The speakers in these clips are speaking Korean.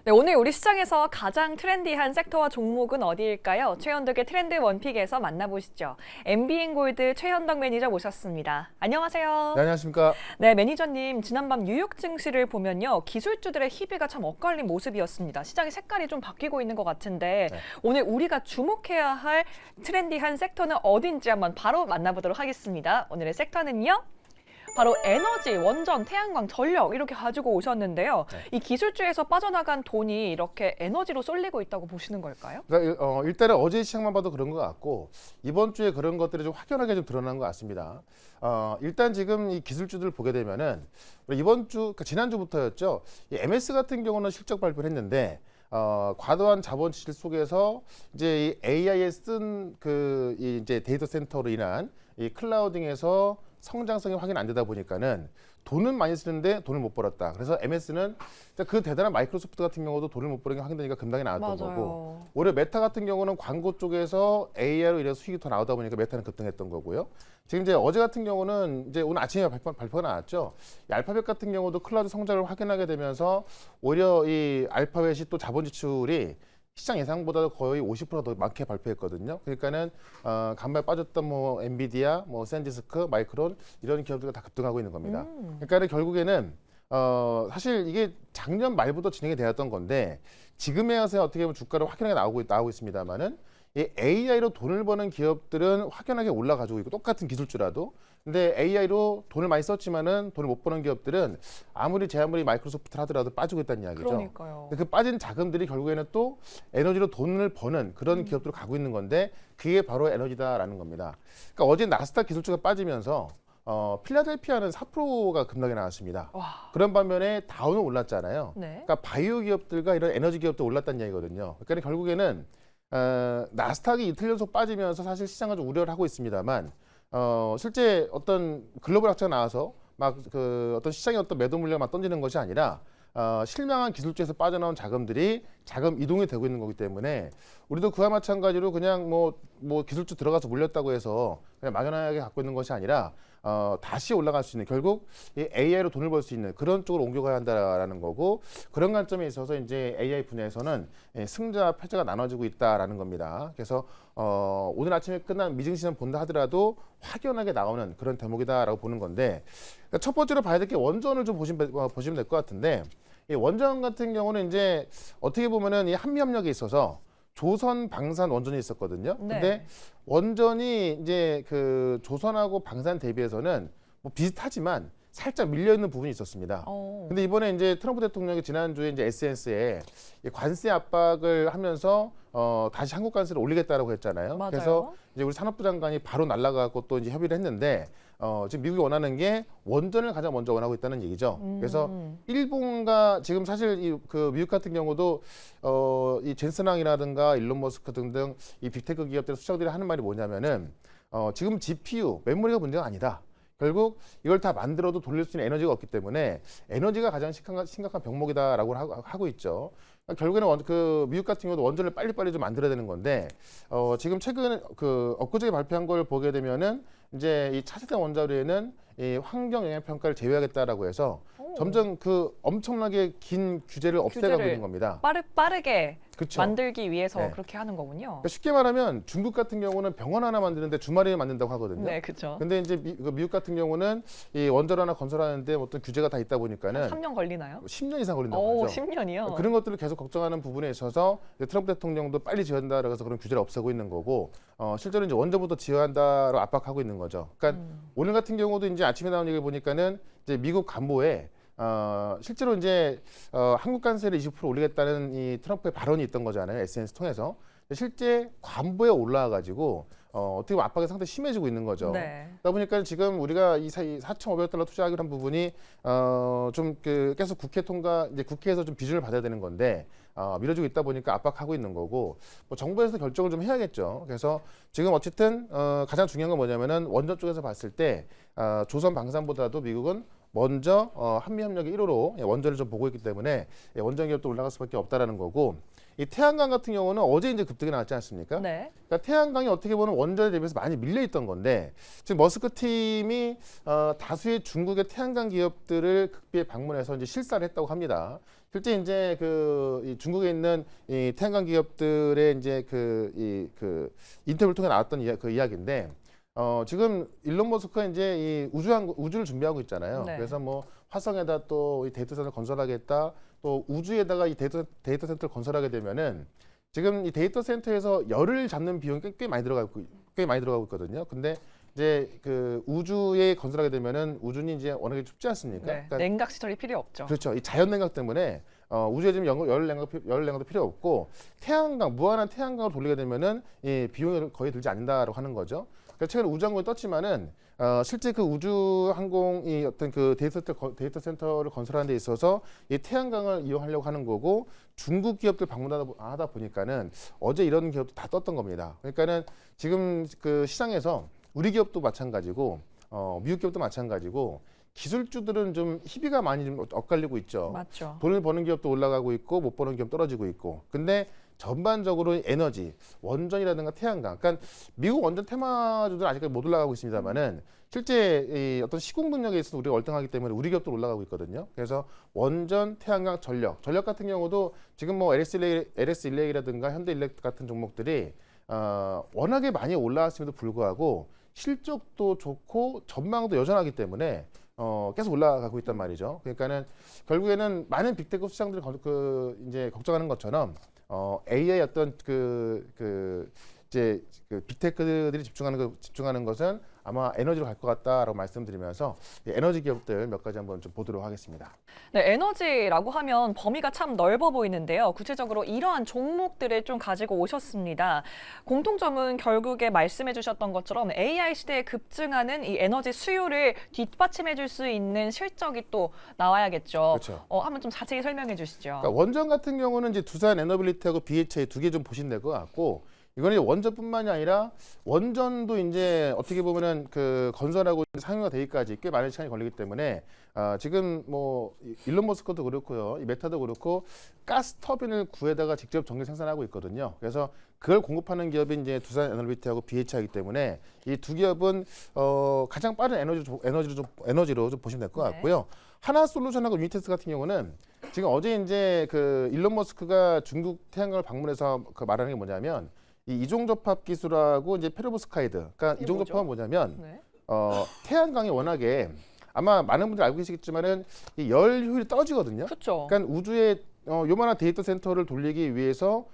네, 오늘 우리 시장에서 가장 트렌디한 섹터와 종목은 어디일까요? 최현덕의 트렌드 원픽에서 만나보시죠. MB인골드 최현덕 매니저 모셨습니다. 안녕하세요. 네, 안녕하십니까. 네, 매니저님, 지난밤 뉴욕 증시를 보면요. 기술주들의 희비가 참 엇갈린 모습이었습니다. 시장의 색깔이 좀 바뀌고 있는 것 같은데 네. 오늘 우리가 주목해야 할 트렌디한 섹터는 어딘지 한번 바로 만나보도록 하겠습니다. 오늘의 섹터는요. 바로 에너지, 원전, 태양광, 전력 이렇게 가지고 오셨는데요. 네. 이 기술주에서 빠져나간 돈이 이렇게 에너지로 쏠리고 있다고 보시는 걸까요? 그러니까 일단은 어제 시장만 봐도 그런 것 같고 이번 주에 그런 것들이 좀 확연하게 좀 드러난 것 같습니다. 일단 지금 이 기술주들 보게 되면은 이번 주, 그러니까 지난주부터였죠. 이 MS 같은 경우는 실적 발표를 했는데 과도한 자본 지출 속에서 이제 이 AI에 쓴 이제 데이터 센터로 인한 이 클라우딩에서 성장성이 확인 안 되다 보니까는 돈은 많이 쓰는데 돈을 못 벌었다. 그래서 MS는 그 대단한 마이크로소프트 같은 경우도 돈을 못 버는 게 확인되니까 금방이 나왔던 맞아요. 거고, 오히려 메타 같은 경우는 광고 쪽에서 AI로 인해서 수익이 더 나오다 보니까 메타는 급등했던 거고요. 지금 이제 어제 같은 경우는 이제 오늘 아침에 발표가 나왔죠. 이 알파벳 같은 경우도 클라우드 성장을 확인하게 되면서 오히려 이 알파벳이 또 자본 지출이 시장 예상보다 거의 50%더 많게 발표했거든요. 그러니까는 간만에 빠졌던 뭐 엔비디아, 뭐 샌디스크, 마이크론 이런 기업들이 다 급등하고 있는 겁니다. 그러니까는 결국에는 사실 이게 작년 말부터 진행이 되었던 건데 지금에 와서 어떻게 보면 주가를 확연하게 나오고 있습니다만은 이 AI로 돈을 버는 기업들은 확연하게 올라가지고 있고 똑같은 기술주라도 근데 AI로 돈을 많이 썼지만은 돈을 못 버는 기업들은 아무리 마이크로소프트를 하더라도 빠지고 있다는 이야기죠. 그러니까요. 그 빠진 자금들이 결국에는 또 에너지로 돈을 버는 그런 기업들로 가고 있는 건데 그게 바로 에너지다라는 겁니다. 그러니까 어제 나스닥 기술주가 빠지면서 필라델피아는 4%가 급락이 나왔습니다. 와. 그런 반면에 다우는 올랐잖아요. 네. 그러니까 바이오 기업들과 이런 에너지 기업도 올랐다는 얘기거든요. 그러니까 결국에는 나스닥이 이틀 연속 빠지면서 사실 시장을 좀 우려를 하고 있습니다만 실제 어떤 글로벌 학자가 나와서 막 어떤 시장에 어떤 매도 물량을 막 던지는 것이 아니라 실망한 기술주에서 빠져나온 자금들이 자금 이동이 되고 있는 거기 때문에 우리도 그와 마찬가지로 그냥 뭐 기술주 들어가서 물렸다고 해서 그냥 막연하게 갖고 있는 것이 아니라 다시 올라갈 수 있는 결국 이 AI로 돈을 벌 수 있는 그런 쪽으로 옮겨가야 한다라는 거고 그런 관점에 있어서 이제 AI 분야에서는 승자 패자가 나눠지고 있다라는 겁니다. 그래서 오늘 아침에 끝난 미증시는 본다 하더라도 확연하게 나오는 그런 대목이다라고 보는 건데 그러니까 첫 번째로 봐야 될 게 원전을 좀 보시면 될 것 같은데 이 원전 같은 경우는 이제 어떻게 보면은 이 한미협력에 있어서 조선, 방산, 원전이 있었거든요. 네. 근데 원전이 이제 조선하고 방산 대비해서는 뭐 비슷하지만 살짝 밀려 있는 부분이 있었습니다. 근데 이번에 이제 트럼프 대통령이 지난주에 이제 SNS에 관세 압박을 하면서 다시 한국 관세를 올리겠다라고 했잖아요. 맞아요. 그래서 이제 우리 산업부 장관이 바로 날아가고 또 이제 협의를 했는데 지금 미국이 원하는 게 원전을 가장 먼저 원하고 있다는 얘기죠. 그래서 일본과 지금 사실 미국 같은 경우도 이 젠슨왕이라든가 일론 머스크 등등 이 빅테크 기업들 수장들이 하는 말이 뭐냐면은 지금 GPU 메모리가 문제가 아니다. 결국 이걸 다 만들어도 돌릴 수 있는 에너지가 없기 때문에 에너지가 가장 심각한 병목이다라고 하고 있죠. 그러니까 결국에는 미국 같은 경우도 원전을 빨리빨리 좀 만들어야 되는 건데 지금 최근 엊그제 발표한 걸 보게 되면은 이제 이 차세대 원자로에는 이 환경 영향 평가를 제외하겠다라고 해서 점점 엄청나게 긴 규제를 없애가고 있는 겁니다. 빠르게 그쵸? 만들기 위해서 네. 그렇게 하는 거군요. 그러니까 쉽게 말하면 중국 같은 경우는 병원 하나 만드는데 주말에 만든다고 하거든요. 네, 그렇죠. 근데 이제 미국 같은 경우는 이 원자로 하나 건설하는데 어떤 규제가 다 있다 보니까는 3년 걸리나요? 10년 이상 걸린다고 하죠. 10년이요? 그런 것들을 계속 걱정하는 부분에 있어서 트럼프 대통령도 빨리 지어한다라고 해서 그런 규제를 없애고 있는 거고 실제로 이제 원전부터 지어한다로 압박하고 있는 거죠. 그러니까 오늘 같은 경우도 이제 아침에 나온 얘기를 보니까는 이제 미국 간보에 실제로 이제 한국 관세를 20% 올리겠다는 이 트럼프의 발언이 있던 거잖아요. SNS 통해서. 실제 관보에 올라와가지고 어떻게 보면 압박이 상당히 심해지고 있는 거죠. 네. 그러다 보니까 지금 우리가 이 $4,500 투자하기로 한 부분이 좀 계속 이제 국회에서 좀 비준을 받아야 되는 건데 미뤄지고 있다 보니까 압박하고 있는 거고 뭐 정부에서 결정을 좀 해야겠죠. 그래서 지금 어쨌든 가장 중요한 건 뭐냐면은 원전 쪽에서 봤을 때 조선 방산보다도 미국은 먼저 한미협력의 1호로 원전을 좀 보고 있기 때문에 원전 기업도 올라갈 수밖에 없다라는 거고 이 태양광 같은 경우는 어제 이제 급등이 나왔지 않습니까? 네. 그러니까 태양광이 어떻게 보면 원전에 대비해서 많이 밀려 있던 건데 지금 머스크 팀이 다수의 중국의 태양광 기업들을 극비에 방문해서 이제 실사를 했다고 합니다. 실제 이제 이 중국에 있는 이 태양광 기업들의 이제 그 인터뷰를 통해 나왔던 그 이야기인데 지금 일론 머스크가 이제 이 우주를 준비하고 있잖아요. 네. 그래서 뭐 화성에다 또 이 데이터 센터를 건설하겠다. 또 우주에다가 이 데이터 센터를 건설하게 되면은 지금 이 데이터 센터에서 열을 잡는 비용이 꽤 많이 들어가고 있거든요. 근데 이제 그 우주에 건설하게 되면은 우주는 이제 워낙에 춥지 않습니까? 네. 그러니까 냉각 시설이 필요 없죠. 그렇죠. 이 자연 냉각 때문에 우주에 지금 열 냉각도 필요 없고 무한한 태양광을 돌리게 되면은 이 비용이 거의 들지 않는다라고 하는 거죠. 그러니까 최근 우주항공이 떴지만은 실제 그 우주 항공이 어떤 그 데이터 센터를 건설하는 데 있어서 이 태양광을 이용하려고 하는 거고 중국 기업들 방문하다 보니까는 어제 이런 기업도 다 떴던 겁니다. 그러니까는 지금 그 시장에서 우리 기업도 마찬가지고 미국 기업도 마찬가지고 기술주들은 좀 희비가 많이 좀 엇갈리고 있죠. 맞죠. 돈을 버는 기업도 올라가고 있고 못 버는 기업 떨어지고 있고. 근데 전반적으로 에너지, 원전이라든가 태양광, 그러니까 미국 원전 테마주들 아직까지 못 올라가고 있습니다만은 실제 이 어떤 시공 능력에 있어서 우리가 월등하기 때문에 우리 기업도 올라가고 있거든요. 그래서 원전, 태양광, 전력 같은 경우도 지금 뭐 LS 일렉이라든가 현대일렉 같은 종목들이 워낙에 많이 올라왔음에도 불구하고 실적도 좋고 전망도 여전하기 때문에 계속 올라가고 있단 말이죠. 그러니까는 결국에는 많은 빅테크 시장들이 이제 걱정하는 것처럼 AI 어떤 이제 그 빅테크들이 집중하는 것은 아마 에너지로 갈 것 같다라고 말씀드리면서 에너지 기업들 몇 가지 한번 좀 보도록 하겠습니다. 네, 에너지라고 하면 범위가 참 넓어 보이는데요. 구체적으로 이러한 종목들을 좀 가지고 오셨습니다. 공통점은 결국에 말씀해 주셨던 것처럼 AI 시대에 급증하는 이 에너지 수요를 뒷받침해 줄 수 있는 실적이 또 나와야겠죠. 그렇죠. 한번 좀 자세히 설명해 주시죠. 그러니까 원전 같은 경우는 이제 두산 에너빌리티하고 BHA 두 개 좀 보시면 될 것 같고 이거는 원전뿐만이 아니라 원전도 이제 어떻게 보면은 그 건설하고 상용화 되기까지 꽤 많은 시간이 걸리기 때문에 지금 뭐 일론 머스크도 그렇고요, 이 메타도 그렇고 가스 터빈을 구해다가 직접 전기 생산하고 있거든요. 그래서 그걸 공급하는 기업이 이제 두산 에너빌리티하고 BHI이기 때문에 이 두 기업은 가장 빠른 에너지로 좀 보시면 될 것 같고요. 하나솔루션하고 유니테스 같은 경우는 지금 어제 이제 그 일론 머스크가 중국 태양광을 방문해서 그 말하는 게 뭐냐면 이 이종접합 기술하고 이제 페로브스카이드. 그러니까 이종접합은 뭐냐면 네. 태양광이 워낙에 아마 많은 분들 알고 계시겠지만은 이 열 효율이 떨어지거든요. 그렇죠. 그러니까 우주에 요만한 데이터 센터를 돌리기 위해서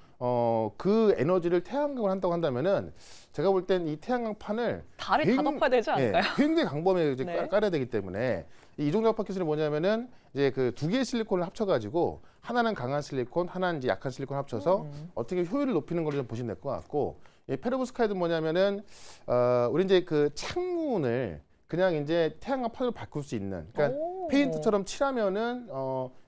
그 에너지를 태양광을 한다고 한다면은 제가 볼 땐 이 태양광판을 달을 다 덮어야 되지 않을까요? 굉장히 강범위에 이제 네. 깔아야 되기 때문에 이 이종접합 기술이 뭐냐면은 이제 그 두 개의 실리콘을 합쳐가지고 하나는 강한 실리콘, 하나는 이제 약한 실리콘 합쳐서 어떻게 효율을 높이는 걸 좀 보시면 될 것 같고 이 페로브스카이드 뭐냐면은 우리 이제 그 창문을 그냥 이제 태양광판으로 바꿀 수 있는 그러니까 페인트처럼 칠하면은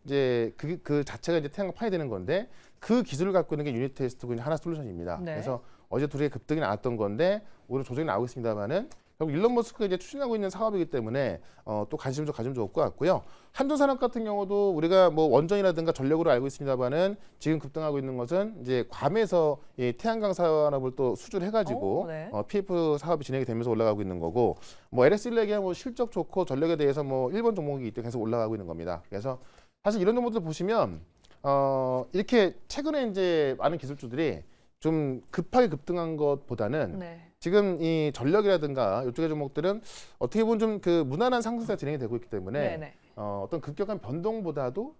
이제 그 자체가 이제 태양광판이 되는 건데 그 기술을 갖고 있는 게 유니테스트고 하나솔루션입니다. 네. 그래서 어제 둘이 급등이 나왔던 건데 오늘 조정이 나오고 있습니다만은 결국 일론 머스크가 이제 추진하고 있는 사업이기 때문에 또 관심을 좀 가지면 좋을 것 같고요. 한전산업 같은 경우도 우리가 뭐 원전이라든가 전력으로 알고 있습니다만은 지금 급등하고 있는 것은 이제 괌에서 이 태양광 산업을 또 수주를 해가지고 네. PF 사업이 진행이 되면서 올라가고 있는 거고 뭐 LS1렉이 뭐 실적 좋고 전력에 대해서 뭐 일본 종목이 이때 계속 올라가고 있는 겁니다. 그래서 사실 이런 정보들 보시면 이렇게 최근에 이제 많은 기술주들이 좀 급하게 급등한 것보다는 네. 지금 이 전력이라든가 이쪽의 종목들은 어떻게 보면 좀 그 무난한 상승세가 진행이 되고 있기 때문에 네네. 어떤 급격한 변동보다도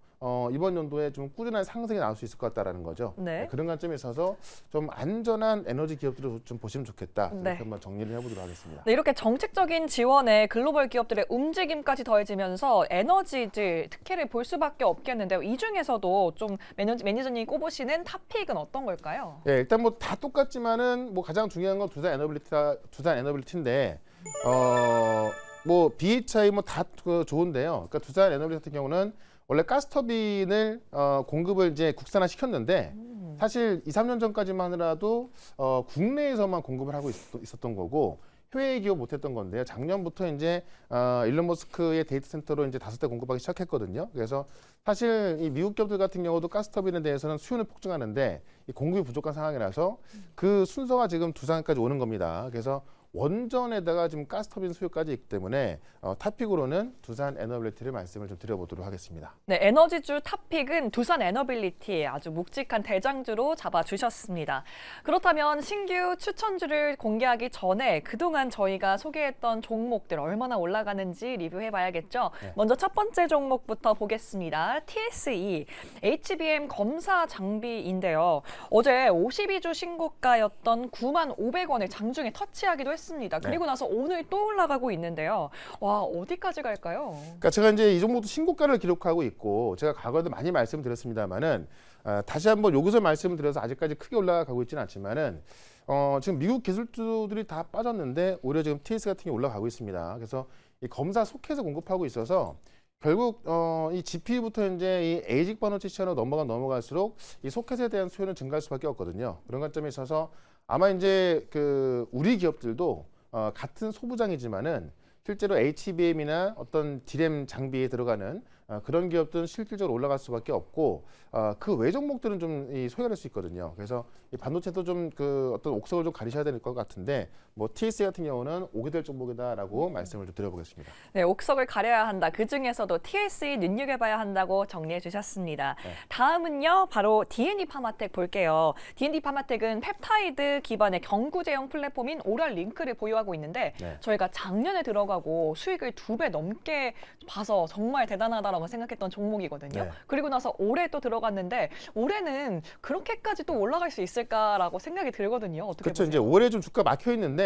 이번 연도에 좀 꾸준한 상승이 나올 수 있을 것 같다라는 거죠. 네. 그런 관점에 있어서 좀 안전한 에너지 기업들을 좀 보시면 좋겠다. 네. 이렇게 한번 정리를 해보도록 하겠습니다. 네, 이렇게 정책적인 지원에 글로벌 기업들의 움직임까지 더해지면서 에너지들 특혜를 볼 수밖에 없겠는데요. 이 중에서도 좀 매니저님이 꼽으시는 탑픽은 어떤 걸까요? 예, 일단 뭐 다 똑같지만은 뭐 가장 중요한 건 두산 에너빌리티인데 뭐 BHI 뭐 다 좋은데요. 그러니까 두산 에너빌리티 같은 경우는 원래 가스터빈을 공급을 이제 국산화 시켰는데 사실 2, 3년 전까지만 하더라도 국내에서만 공급을 하고 있었던 거고 해외에 기업 못했던 건데요. 작년부터 이제 일론 머스크의 데이터 센터로 이제 5대 공급하기 시작했거든요. 그래서 사실 이 미국 기업들 같은 경우도 가스터빈에 대해서는 수요는 폭증하는데 이 공급이 부족한 상황이라서 그 순서가 지금 두산까지 오는 겁니다. 그래서 원전에다가 지금 가스터빈 수요까지 있기 때문에 탑픽으로는 두산 에너빌리티를 말씀을 좀 드려보도록 하겠습니다. 네, 에너지주 탑픽은 두산 에너빌리티 아주 묵직한 대장주로 잡아주셨습니다. 그렇다면 신규 추천주를 공개하기 전에 그동안 저희가 소개했던 종목들 얼마나 올라가는지 리뷰해봐야겠죠. 네. 먼저 첫 번째 종목부터 보겠습니다. TSE, HBM 검사 장비인데요. 어제 52주 신고가였던 95,500원을 장중에 터치하기도 했습니다. 그리고 나서 오늘 또 올라가고 있는데요. 와, 어디까지 갈까요? 그러니까 제가 이제 이 종목도 신고가를 기록하고 있고 제가 과거에도 많이 말씀드렸습니다만은 다시 한번 여기서 말씀을 드려서 아직까지 크게 올라가고 있지는 않지만은 지금 미국 기술주들이 다 빠졌는데 오히려 지금 TS 같은 게 올라가고 있습니다. 그래서 이 검사 소켓을 공급하고 있어서 결국 이 GPU부터 이제 이 에이직 반도체 시장으로 넘어갈수록 이 소켓에 대한 수요는 증가할 수밖에 없거든요. 그런 관점에 있어서 아마 이제 그 우리 기업들도 같은 소부장이지만은 실제로 HBM이나 어떤 D램 장비에 들어가는 그런 기업들은 실질적으로 올라갈 수밖에 없고 그 외 종목들은 좀 소외될 수 있거든요. 그래서 이 반도체도 좀 그 어떤 옥석을 좀 가리셔야 될 것 같은데 뭐 TS 같은 경우는 오게 될 종목이다라고 말씀을 좀 드려보겠습니다. 네, 옥석을 가려야 한다. 그 중에서도 TSE 눈여겨봐야 한다고 정리해 주셨습니다. 네. 다음은요, 바로 D&D 파마텍 볼게요. D&D 파마텍은 펩타이드 기반의 경구제형 플랫폼인 오랄 링크를 보유하고 있는데 네. 저희가 작년에 들어가고 수익을 2배 넘게 봐서 정말 대단하다라고 생각했던 종목이거든요. 네. 그리고 나서 올해 또 들어갔는데 올해는 그렇게까지 또 올라갈 수 있을까라고 생각이 들거든요. 어떻게 그렇죠. 보세요? 이제 올해 좀 주가 막혀 있는데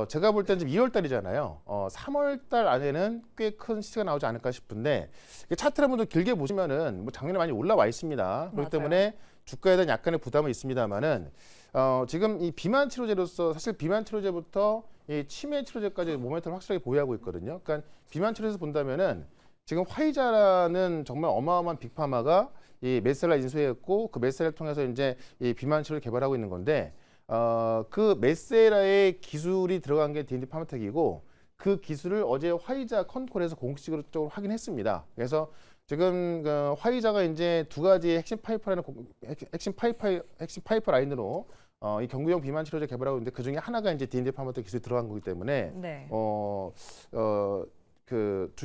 제가 볼 때는 지금 2월 달이잖아요. 3월 달 안에는 꽤 큰 시세가 나오지 않을까 싶은데 차트를 한번 좀 길게 보시면은 뭐 작년에 많이 올라와 있습니다. 그렇기 맞아요. 때문에 주가에 대한 약간의 부담은 있습니다만은 지금 이 비만 치료제로서 사실 비만 치료제부터 이 치매 치료제까지 모멘텀을 확실하게 보유하고 있거든요. 그러니까 비만 치료에서 본다면은 지금 화이자라는 정말 어마어마한 빅파마가 이 메셀라 인수했고 그 메셀라를 통해서 이제 이 비만 치료를 개발하고 있는 건데 그 메셀라의 기술이 들어간 게 D&D 파마텍이고 그 기술을 어제 화이자 컨콜에서 공식적으로 확인했습니다. 그래서 지금 그 화이자가 이제 두 가지의 핵심 파이프 라인으로 이 경구용 비만 치료제 개발하고 있는데 그 중에 하나가 이제 D&D 파마텍 기술이 들어간 거기 때문에 네.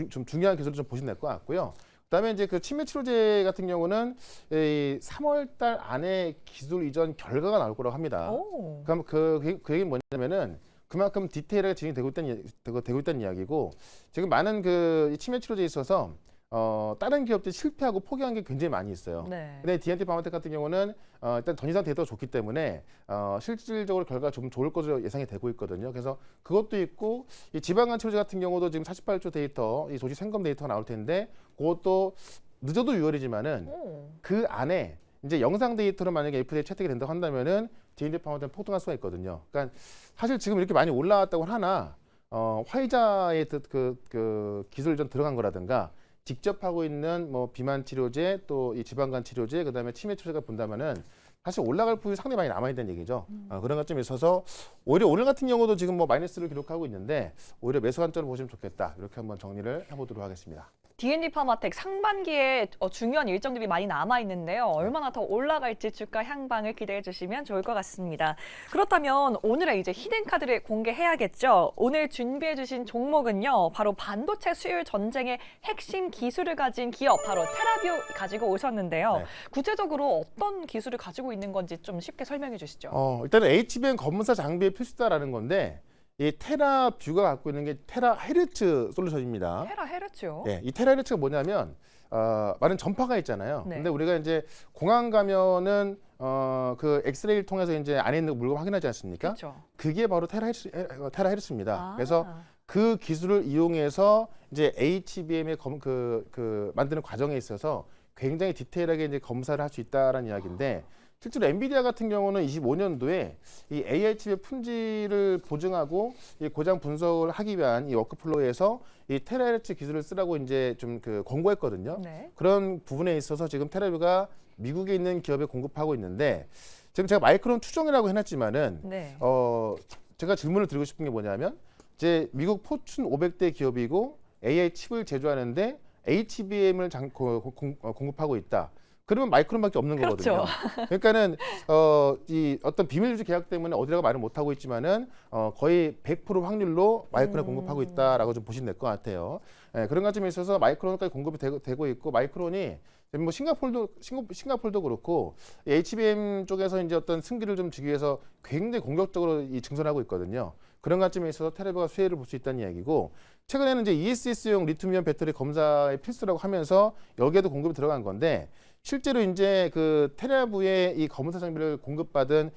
좀 중요한 기술을 좀 보시면 될 것 같고요. 그다음에 이제 그 치매 치료제 같은 경우는 이 3월 달 안에 기술 이전 결과가 나올 거라고 합니다. 오. 그럼 그 얘기는 뭐냐면은 그만큼 디테일하게 진행되고 있다는 이야기고 지금 많은 그 치매 치료제에 있어서 다른 기업들이 실패하고 포기한 게 굉장히 많이 있어요. 네. 근데 D&T 파마텍 같은 경우는 일단 전이상 데이터가 좋기 때문에 실질적으로 결과가 좀 좋을 것으로 예상이 되고 있거든요. 그래서 그것도 있고 이 지방간 치료제 같은 경우도 지금 48조 데이터, 이 조직 생검 데이터가 나올 텐데 그것도 늦어도 6월이지만은 오. 그 안에 이제 영상 데이터로 만약에 FDA 채택이 된다고 한다면은 D&T 파마텍 폭등할 수가 있거든요. 그러니까 사실 지금 이렇게 많이 올라왔다고 하나 화이자의 그 기술이 좀 들어간 거라든가 직접 하고 있는 뭐 비만 치료제 또 이 지방간 치료제 그다음에 치매 치료제가 본다면은 사실 올라갈 부분이 상당히 많이 남아 있다는 얘기죠. 그런 관점에 있어서 오히려 오늘 같은 경우도 지금 뭐 마이너스를 기록하고 있는데 오히려 매수 관점을 보시면 좋겠다. 이렇게 한번 정리를 해보도록 하겠습니다. D&D 파마텍 상반기에 중요한 일정들이 많이 남아 있는데요. 얼마나 더 올라갈지 주가 향방을 기대해 주시면 좋을 것 같습니다. 그렇다면 오늘의 이제 히든 카드를 공개해야겠죠. 오늘 준비해 주신 종목은요. 바로 반도체 수율 전쟁의 핵심 기술을 가진 기업 바로 테라뷰 가지고 오셨는데요. 네. 구체적으로 어떤 기술을 가지고 있는 건지 좀 쉽게 설명해 주시죠. 일단은 HBM 검사 장비의 필수다라는 건데 이 테라뷰가 갖고 있는 게 테라헤르츠 솔루션입니다. 테라헤르츠요? 이 테라헤르츠가 뭐냐면 많은 전파가 있잖아요. 네. 근데 우리가 이제 공항 가면은 그 엑스레이를 통해서 이제 안에 있는 물건 확인하지 않습니까? 그렇죠. 그게 바로 테라헤르츠입니다. 아. 그래서 그 기술을 이용해서 이제 HBM의 만드는 과정에 있어서 굉장히 디테일하게 이제 검사를 할 수 있다라는 이야기인데 실제로 엔비디아 같은 경우는 25년도에 이 AI 칩의 품질을 보증하고 이 고장 분석을 하기 위한 이 워크플로우에서 이 테라헤르츠 기술을 쓰라고 이제 좀 권고했거든요. 네. 그런 부분에 있어서 지금 테라뷰가 미국에 있는 기업에 공급하고 있는데 지금 제가 마이크론 추정이라고 해놨지만은 네. 제가 질문을 드리고 싶은 게 뭐냐면 이제 미국 포춘 500대 기업이고 AI 칩을 제조하는데 HBM을 공급하고 있다. 그러면 마이크론밖에 없는 거거든요. 그러니까는 이 어떤 비밀 유지 계약 때문에 어디라고 말을 못 하고 있지만은 거의 100% 확률로 마이크론에 공급하고 있다라고 좀 보시면 될 것 같아요. 예, 그런 관점에 있어서 마이크론까지 공급이 되고 있고 마이크론이 뭐 싱가폴도 그렇고 HBM 쪽에서 이제 어떤 승기를 좀 주기 위해서 굉장히 공격적으로 이 증선하고 있거든요. 그런 관점에 있어서 테라뷰가 수혜를 볼 수 있다는 이야기고 최근에는 이제 ESS용 리튬이온 배터리 검사의 필수라고 하면서 여기에도 공급이 들어간 건데 실제로 이제 그 테라뷰의 이 검사 장비를 공급받은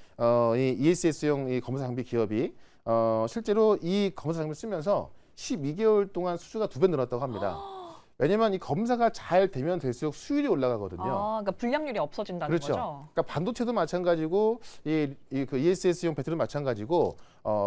이 ESS용 이 검사 장비 기업이 실제로 이 검사 장비를 쓰면서 12개월 동안 수주가 2배 늘었다고 합니다. 왜냐면 이 검사가 잘 되면 될수록 수율이 올라가거든요. 그러니까 불량률이 없어진다는 그렇죠. 거죠. 그러니까 반도체도 마찬가지고 그 ESS용 배터리도 마찬가지고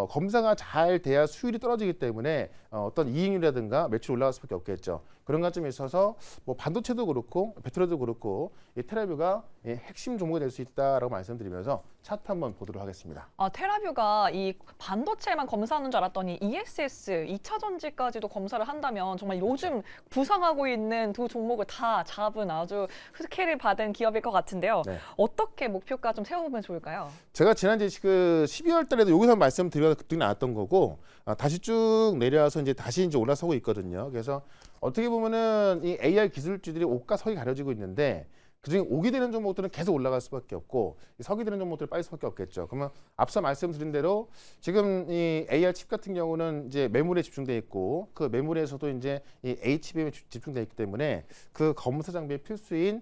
검사가 잘 돼야 수율이 떨어지기 때문에 어떤 이익률이라든가 매출 올라갈 수밖에 없겠죠. 그런 관점에 있어서 뭐 반도체도 그렇고 배터리도 그렇고 이 테라뷰가 핵심 종목이 될 수 있다라고 말씀드리면서 차트 한번 보도록 하겠습니다. 테라뷰가 이 반도체만 검사하는 줄 알았더니 ESS, 2차 전지까지도 검사를 한다면 정말 요즘 부상하고 있는 두 종목을 다 잡은 아주 스케일을 받은 기업일 것 같은데요. 네. 어떻게 목표가 좀 세워보면 좋을까요? 제가 지난주에 그 12월 달에도 여기서 말씀드려서 급등이 나왔던 거고 다시 쭉 내려와서 이제 다시 이제 올라서고 있거든요. 그래서 어떻게 보면은 이 AI 기술주들이 옥과 석이 가려지고 있는데 그중에 옥이 되는 종목들은 계속 올라갈 수밖에 없고 석이 되는 종목들은 빠질 수밖에 없겠죠. 그러면 앞서 말씀드린 대로 지금 이 AR 칩 같은 경우는 이제 메모리에 집중돼 있고 그 메모리에서도 이제 이 HBM에 집중돼 있기 때문에 그 검사 장비의 필수인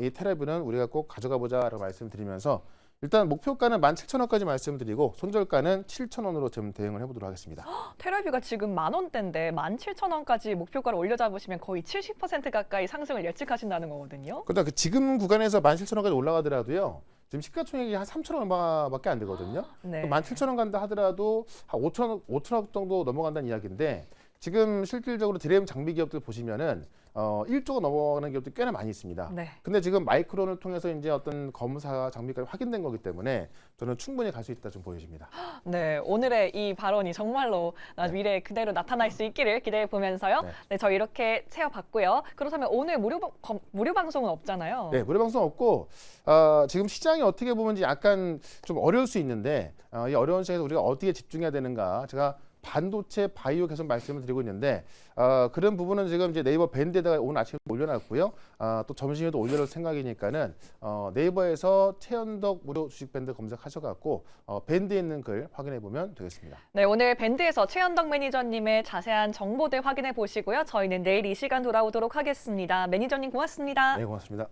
이 테라뷰는 우리가 꼭 가져가 보자라고 말씀드리면서 일단 목표가는 17,000원까지 말씀드리고 손절가는 7,000원으로 좀 대응을 해보도록 하겠습니다. 테라뷰가 지금 10,000원대인데 17,000원까지 목표가를 올려잡으시면 거의 70% 가까이 상승을 예측하신다는 거거든요. 그러니까 그 지금 구간에서 17,000원까지 올라가더라도요. 지금 시가총액이 한 3,000원 얼마밖에 안 되거든요. 네. 17,000원 간다 하더라도 한 5천억 정도 넘어간다는 이야기인데 지금 실질적으로 드램 장비 기업들 보시면은 1조가 넘어가는 기업들이 꽤나 많이 있습니다. 네. 근데 지금 마이크론을 통해서 이제 어떤 검사 장비까지 확인된 거기 때문에 저는 충분히 갈 수 있다 좀 보여집니다. 네, 오늘의 이 발언이 정말로 미래에 그대로 나타날 수 있기를 기대해 보면서요. 네. 네, 저 이렇게 세어봤고요. 그렇다면 오늘 무료 방송은 없잖아요. 네, 무료 방송 없고 지금 시장이 어떻게 보면 약간 좀 어려울 수 있는데 이 어려운 시장에서 우리가 어디에 집중해야 되는가 제가 반도체, 바이오 계속 말씀을 드리고 있는데 그런 부분은 지금 이제 네이버 밴드에다가 오늘 아침에 올려놨고요. 또 점심에도 올려놓을 생각이니까는 네이버에서 최현덕 무료 주식 밴드 검색하셔갖고 밴드에 있는 글 확인해 보면 되겠습니다. 네, 오늘 밴드에서 최현덕 매니저님의 자세한 정보들 확인해 보시고요. 저희는 내일 이 시간 돌아오도록 하겠습니다. 매니저님 고맙습니다. 네, 고맙습니다.